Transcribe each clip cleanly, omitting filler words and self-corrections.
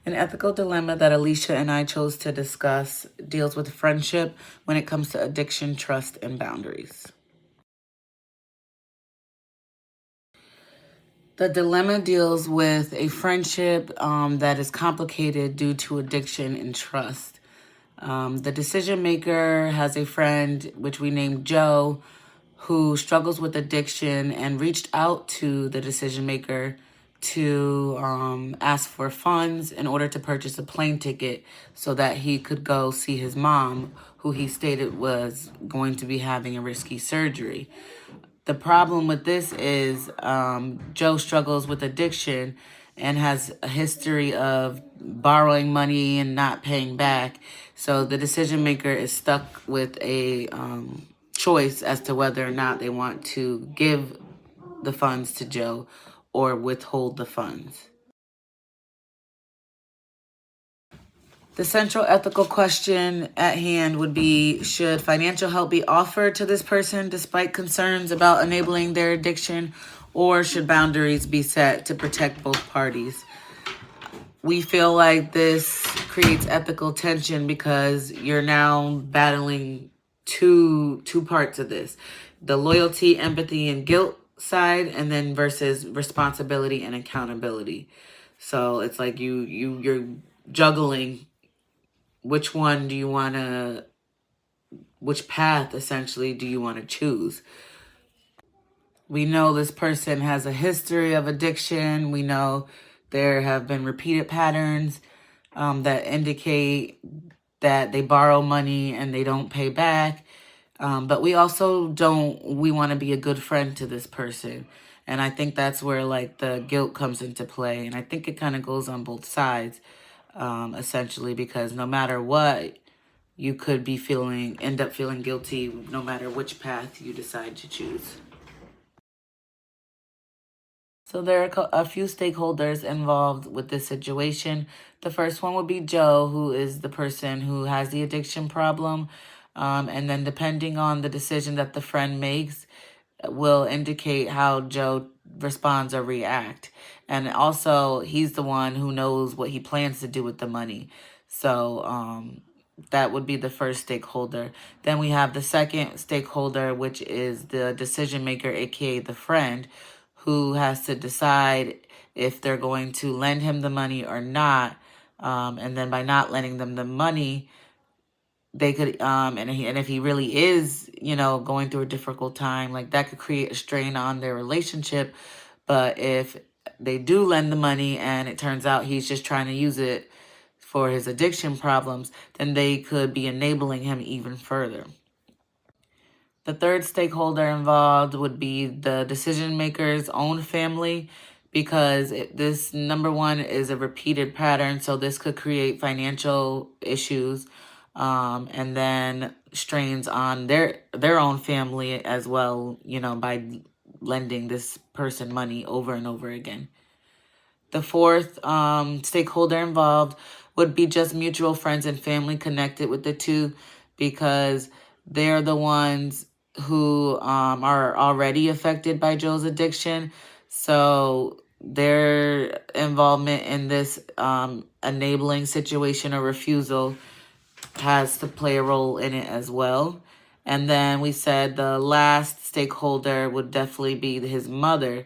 An ethical dilemma that Alicia and I chose to discuss deals with friendship when it comes to addiction, trust, and boundaries. The dilemma deals with a friendship that is complicated due to addiction and trust. The decision maker has a friend, which we named Joe, who struggles with addiction and reached out to the decision maker to ask for funds in order to purchase a plane ticket so that he could go see his mom, who he stated was going to be having a risky surgery. The problem with this is Joe struggles with addiction and has a history of borrowing money and not paying back. So the decision maker is stuck with a choice as to whether or not they want to give the funds to Joe or withhold the funds. The central ethical question at hand would be, should financial help be offered to this person despite concerns about enabling their addiction, or should boundaries be set to protect both parties? We feel like this creates ethical tension because you're now battling two parts of this. The loyalty, empathy, and guilt side, and then versus responsibility and accountability. So it's like you're juggling which one do you want to, which path essentially do you want to choose? We know this person has a history of addiction. We know there have been repeated patterns that indicate that they borrow money and they don't pay back. But we also we want to be a good friend to this person. And I think that's where like the guilt comes into play. And I think it kind of goes on both sides. Essentially, because no matter what, you could be end up feeling guilty no matter which path you decide to choose. So there are a few stakeholders involved with this situation. The first one would be Joe, who is the person who has the addiction problem. And then depending on the decision that the friend makes, will indicate how Joe responds or react. And also, he's the one who knows what he plans to do with the money. So that would be the first stakeholder. Then we have the second stakeholder, which is the decision maker, aka the friend, who has to decide if they're going to lend him the money or not. And then by not lending them the money, they could and if he really is going through a difficult time, like that could create a strain on their relationship. But if they do lend the money and it turns out he's just trying to use it for his addiction problems, then they could be enabling him even further. The third stakeholder involved would be the decision maker's own family, because this, number one, is a repeated pattern. So this could create financial issues and then strains on their own family as well, by lending this person money over and over again. The fourth stakeholder involved would be just mutual friends and family connected with the two, because they're the ones who are already affected by Joe's addiction. So their involvement in this enabling situation or refusal has to play a role in it as well. And then we said the last stakeholder would definitely be his mother,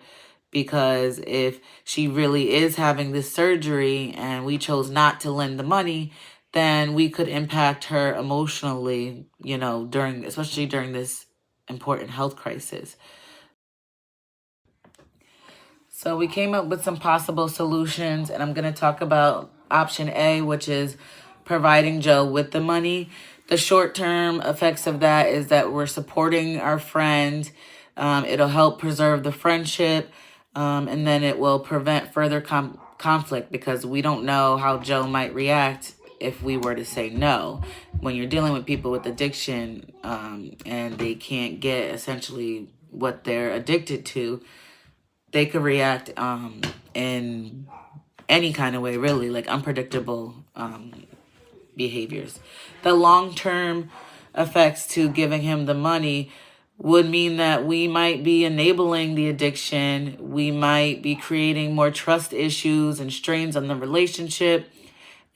because if she really is having this surgery and we chose not to lend the money, then we could impact her emotionally, especially during this important health crisis. So we came up with some possible solutions, and I'm going to talk about option A, which is providing Joe with the money. The short-term effects of that is that we're supporting our friend. It'll help preserve the friendship, and then it will prevent further conflict, because we don't know how Joe might react if we were to say no. When you're dealing with people with addiction and they can't get essentially what they're addicted to, they could react in any kind of way, really, like unpredictable behaviors. The long-term effects to giving him the money would mean that we might be enabling the addiction. We might be creating more trust issues and strains on the relationship.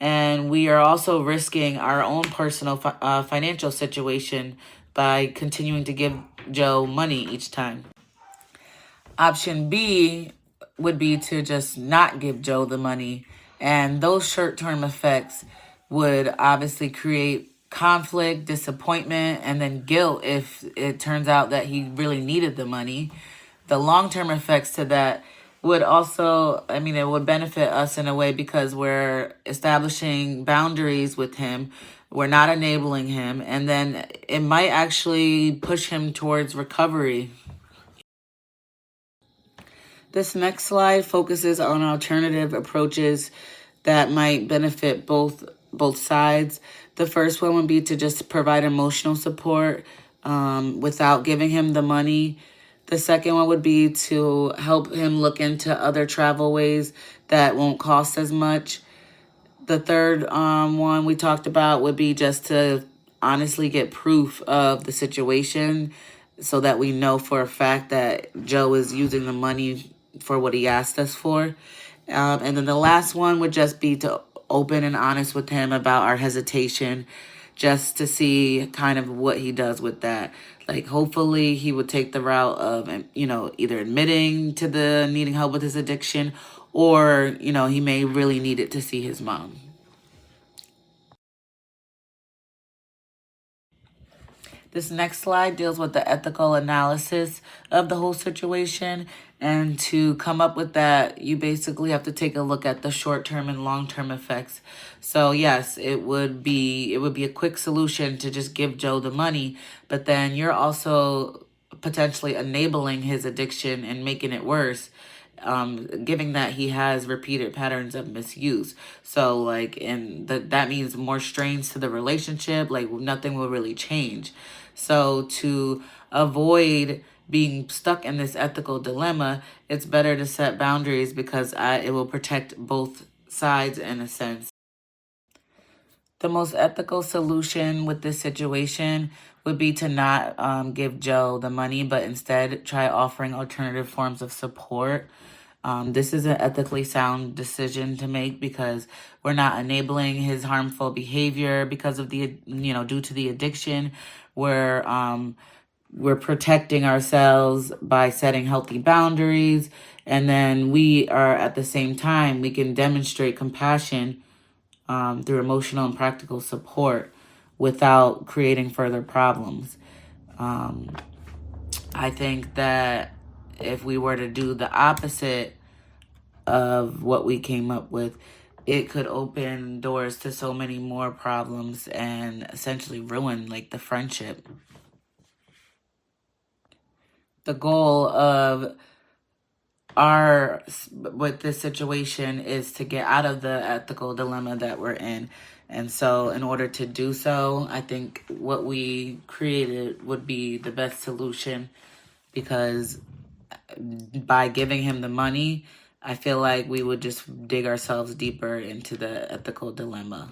And we are also risking our own personal financial situation by continuing to give Joe money each time. Option B would be to just not give Joe the money. And those short-term effects would obviously create conflict, disappointment, and then guilt if it turns out that he really needed the money. The long-term effects to that would also, I mean, it would benefit us in a way because we're establishing boundaries with him. We're not enabling him. And then it might actually push him towards recovery. This next slide focuses on alternative approaches that might benefit both sides. The first one would be to just provide emotional support without giving him the money. The second one would be to help him look into other travel ways that won't cost as much. The third one we talked about would be just to honestly get proof of the situation so that we know for a fact that Joe is using the money for what he asked us for. And then the last one would just be to open and honest with him about our hesitation, just to see kind of what he does with that. Like, hopefully he would take the route of, either admitting to the needing help with his addiction, or, he may really need it to see his mom. This next slide deals with the ethical analysis of the whole situation. And to come up with that, you basically have to take a look at the short-term and long-term effects. So yes, it would be a quick solution to just give Joe the money, but then you're also potentially enabling his addiction and making it worse. Given that he has repeated patterns of misuse. So that means more strains to the relationship, like nothing will really change. So to avoid being stuck in this ethical dilemma, it's better to set boundaries because it will protect both sides in a sense. The most ethical solution with this situation would be to not give Joe the money, but instead try offering alternative forms of support. This is an ethically sound decision to make because we're not enabling his harmful behavior because of due to the addiction. We're protecting ourselves by setting healthy boundaries. And then we are at the same time, we can demonstrate compassion through emotional and practical support without creating further problems. I think that if we were to do the opposite of what we came up with, it could open doors to so many more problems and essentially ruin the friendship. The goal of with this situation is to get out of the ethical dilemma that we're in. And so in order to do so, I think what we created would be the best solution, because by giving him the money, I feel like we would just dig ourselves deeper into the ethical dilemma.